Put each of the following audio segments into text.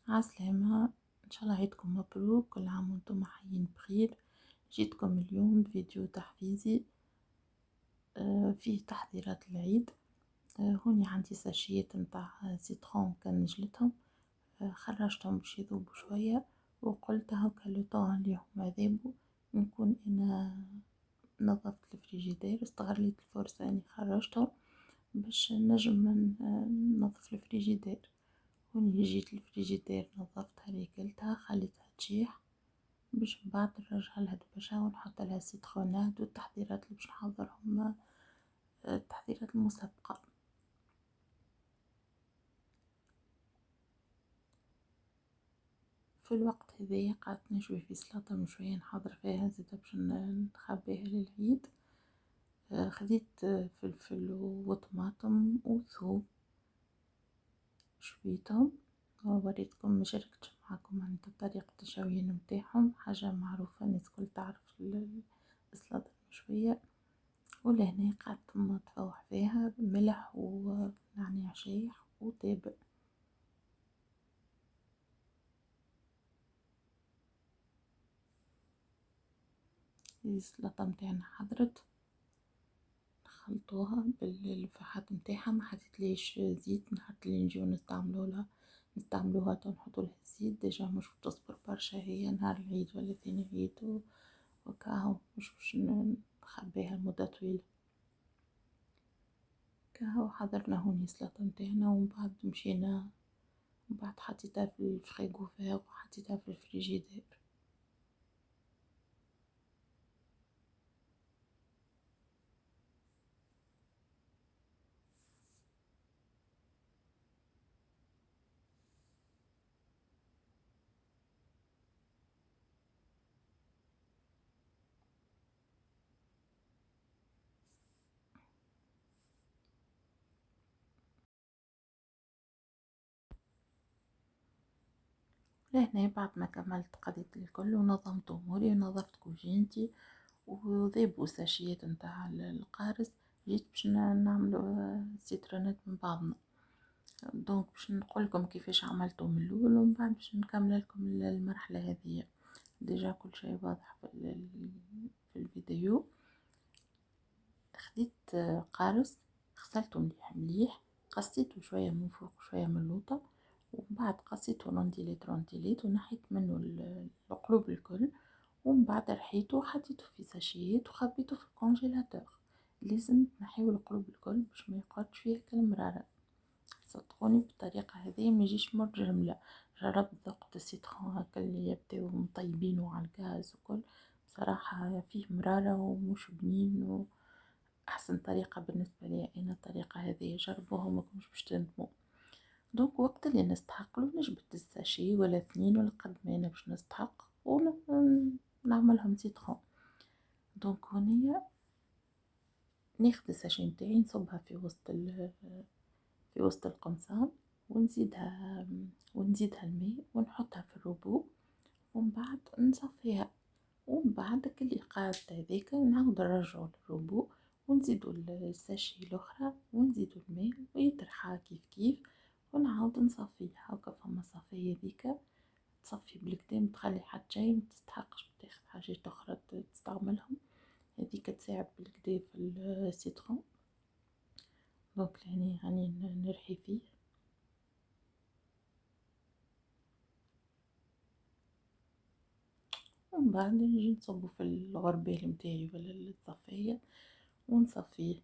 عسلامة، إن شاء الله عيدكم مبروك، كل عام وانتم حيين بخير. جيتكم اليوم فيديو تحفيزي فيه تحضيرات العيد. هوني عندي ساشيات متاع سيترون كان نجلتهم، خرجتهم باش يذوبوا شوية، وقلت هاكا لو طون اللي هما ذابوا نكون أنا نظفت الفريجيدير، استغليت الفرصة اني خرجتهم باش نجم ننظف الفريجيدير. هوني جيت الفريجيدير نظفتها ريقلتها خليتها تشيح باش من بعد نرجع لها دبشة ونحط لها سيتروناد والتحضيرات اللي باش نحضرهم، التحضيرات المسبقة. في الوقت هذايا قعدت نشوي في سلطة من شوية نحضر فيها زيتا باش نخبيها للعيد. خديت فلفل وطماطم وثوم شويتهم، ووريتكم ما شاركتش معاكم عن طريقة الشويين متاعهم، حاجة معروفة الناس الكل تعرف السلطة المشوية. ولهنا قعدت نتفوح فيها ملح ونعناع شايح وتابع. السلطة متاعنا حضرت، خلطوها بالفحات متاعها، ما حطيتليش زيت، نهار اللي نجيو نستعملوها نحطوا لها الزيت ديجا مش تصبر برشا، هي نهار العيد ولا ثاني عيد وكاهو مش باش نخبيها لمدة طويلة. كاهو حضرنا هوني السلطة متاعنا، ومن بعد مشينا، من بعد حطيتها في الفريغوفير وحطيتها في الفريجيدير. لهنا بعد ما كملت قضيت الكل ونظمت أموري ونظفت كوجينتي وذيبوا ساشيات نتاع القارص، جيت باش نعملو سيترونات من بعضنا. دونك باش نقولكم كيفاش عملته من الأول ومن بعد باش نكمل لكم المرحلة هذه. ديجا كل شيء واضح في الفيديو. خديت قارص غسلته مليح مليح، قصيته شوية من فوق شوية من اللوطة، ومن بعد قصيته رونديليت ونحيت منه القلوب الكل، ومن بعد رحيته وحطيته في ساشيات وخبيته في الكونجيلاتور. لازم نحيو القلوب الكل باش ما يقعدش فيها كالمرارة. صدقوني بالطريقة هذه ما يجيش مر جملة. جربت ذقت السيترون هكا اللي يبداو مطيبينه على الغاز وكل، بصراحة فيه مرارة ومش بنين. أحسن طريقة بالنسبة لي أنا الطريقة هذه، جربوها ماكمش باش تندموا. دونك وقت اللي نستحقلو نجبد الساشي ولا 2 ولا قد ما أنا باش نستحق ونعملهم سيترون. دونك هونيا ناخد الساشي نتاعي نصبها في وسط القمصان، ونزيدها الماء ونحطها في الروبو، ومن بعد نصفيها، ومن بعد اللي قاعد هذاك نعاود نرجعو للروبو ونزيدو الساشي الاخرى ونزيدو الماء ويطرحها كيف كيف، ونعاود نصفيه هاكا. فما صفية هذيك تصفي بالكدا متخلي حتى شي متستحقش تاخد حاجات اخرى تستعملهم، هذيك تساعد بالكدا في السيترون. دونك هاني نرحي فيه. ومن بعد نجي نصبو في الغربال متاعي ولا الصفاية ونصفيه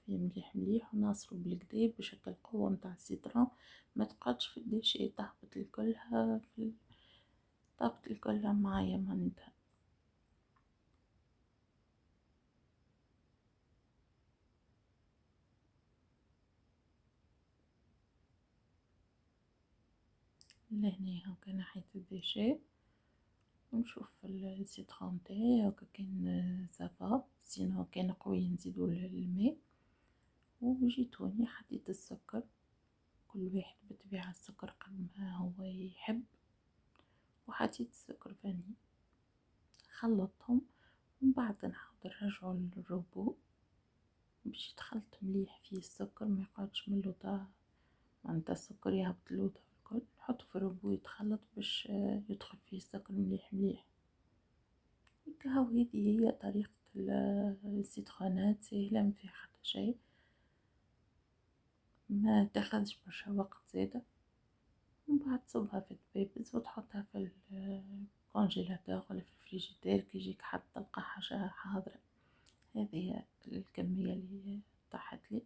مليح مليح ونعصرو بالكدا باش هكا القوة متاع السيترون ما تقعدش في الدشي، تهبط الكلها طابت الكلها معايا معناتها. لهنا هاكا نحيت الدشي ونشوف السيترون متاعي هاكا كان سافا، سينو كان قوي نزيدو الماء. وجيتوني حطيت السكر، كل واحد بطبيعة السكر قد ما هو يحب، وحطيت سكر فاني خلطتهم، ومن بعد نعاود نرجعو للروبو باش يتخلط مليح فيه السكر، ما يقعدش من اللوطة، معناتها السكر يهبط اللوطة الكل، نحطو في الربو يتخلط باش يدخل فيه السكر مليح مليح. هاو هذي هي طريقة السيتخونات، سهلة ما فيها حتى شيء، ما تاخذش برشا وقت زاده. ومن بعد تصبها في الدبابز وتحطها في الكونجيلاتور ولا في الفريجيدير كي يجيك حاب تلقى حاجة حاضرة. هذه هي الكمية اللي طاحت لي.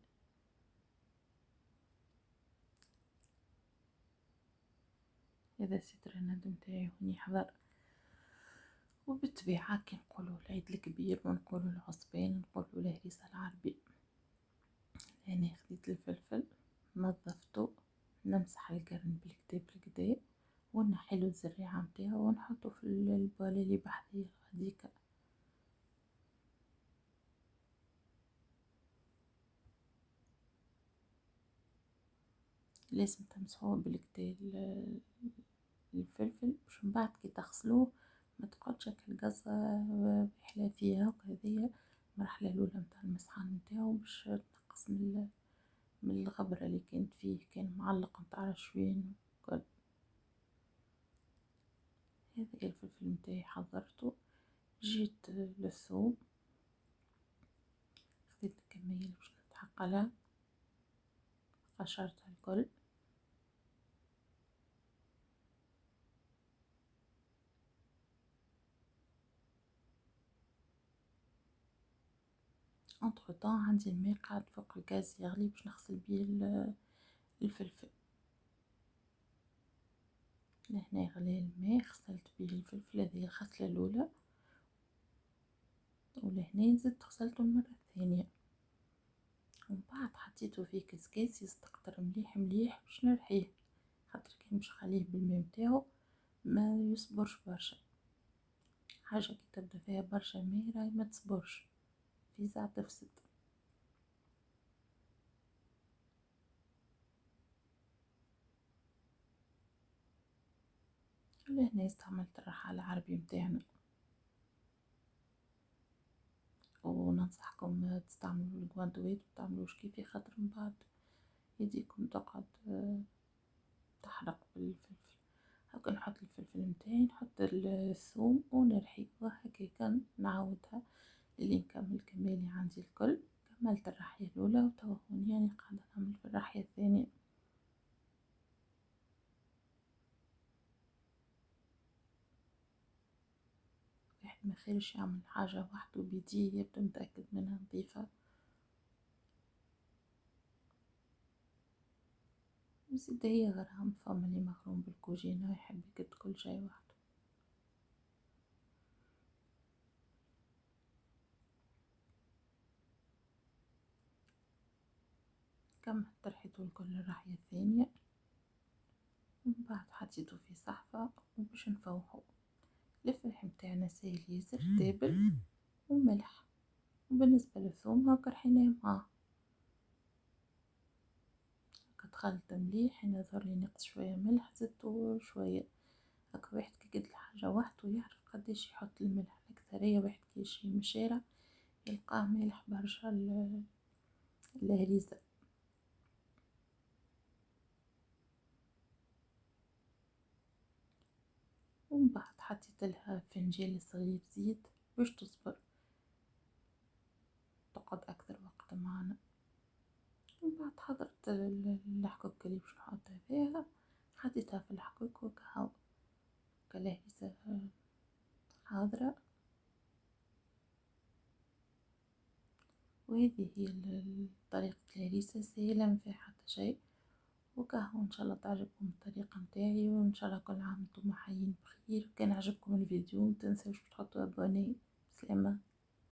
هذا السيتروناد متاعي هوني حضر. وبالطبيعة كي نقولوا العيد الكبير ونقولوا العصبان نقولوا الهريسة العربي. يعني خديت الفلفل نظفته، نمسح القرن بالكدا بالكدا ونحيلو الزريعة متاعو ونحطو في البول اللي بحذيه غاديكا. لازم تمسحوه بالكدا الفلفل باش من بعد كي تغسلوه ما تقعدش هكا القصة يحلى فيها وكذية. المرحلة الأولى متاع المسحان متاعو باش تنقص من الغبرة اللي كانت فيه، كان معلق متاع رشوين وكل. هذا الفلفل متاعي حضرته. جيت للثوم، خذيت الكمية اللي باش نتعقلها قشرتها الكل. انتر طون عندي الماء قاعد فوق الغاز يغلي باش نغسل بيه الفلفل. لهنا غلي الماء غسلت بيه الفلفل، هذه الغسلة الأولى. ولهنا زدت غسلته المرة الثانية، ومن بعد حطيته في كسكاس يستقطر مليح مليح باش نرحيه، خاطر كان باش نخليه بالماء متاعو ما يصبرش برشا. حاجة كي تبدا فيها برشا ماء راهي ما تصبرش، في ساعة تفسد. لهنا استعملت الرحالة العربي متاعنا. وننصحكم تستعملوا الجوانتوات متعملوش كيفي، خاطر من بعد يديكم تقعد تحرق بالفلفل. هاكا نحط الفلفل متاعي، نحط الثوم ونرحي وهكاكا نعاودها اللي نكمل الكمية اللي عندي الكل. كملت الرحية الأولى وتوا هوني يعني قاعدة نعمل في الرحية الثانية. واحد ما خيرش يعمل حاجة وحده بيديه يبدا متأكد منها نظيفة. وزيد هي غرام، فما اللي مغروم بالكوجينة يحب يقد كل شي وحده. كملت رحيته الكل الرحية الثانية، ومن بعد حطيته في صحفة وباش نفوحو. الفلح متاعنا سايل ياسر تابل وملح، وبالنسبة للثوم هاكا رحيناه معاه. هاكا دخلت مليح، انا ظهر لي نقص شوية ملح زدتو شوية. هاكا واحد كي يقد الحاجة وحدو يعرف قداش يحط الملح. الأكثرية واحد كي يشري من الشارع يلقاه مالح برشا الهريسة. ومن بعد حطيت لها فنجان صغير زيت باش تصبر تقعد أكثر وقت معنا. ومن بعد حضرت الحكوك اللي باش نحطها فيها، حطيتها في الحكوك وكهو كالهريسة حاضرة. وهذه هي طريقة الهريسة، سهلة ما فيها حتى شيء. وكهو ان شاء الله تعجبكم الطريقة متاعي، وان شاء الله كل عام وانتم حيين بخير. كان عجبكم الفيديو متنسوش تحطوا ابوني. سلامة.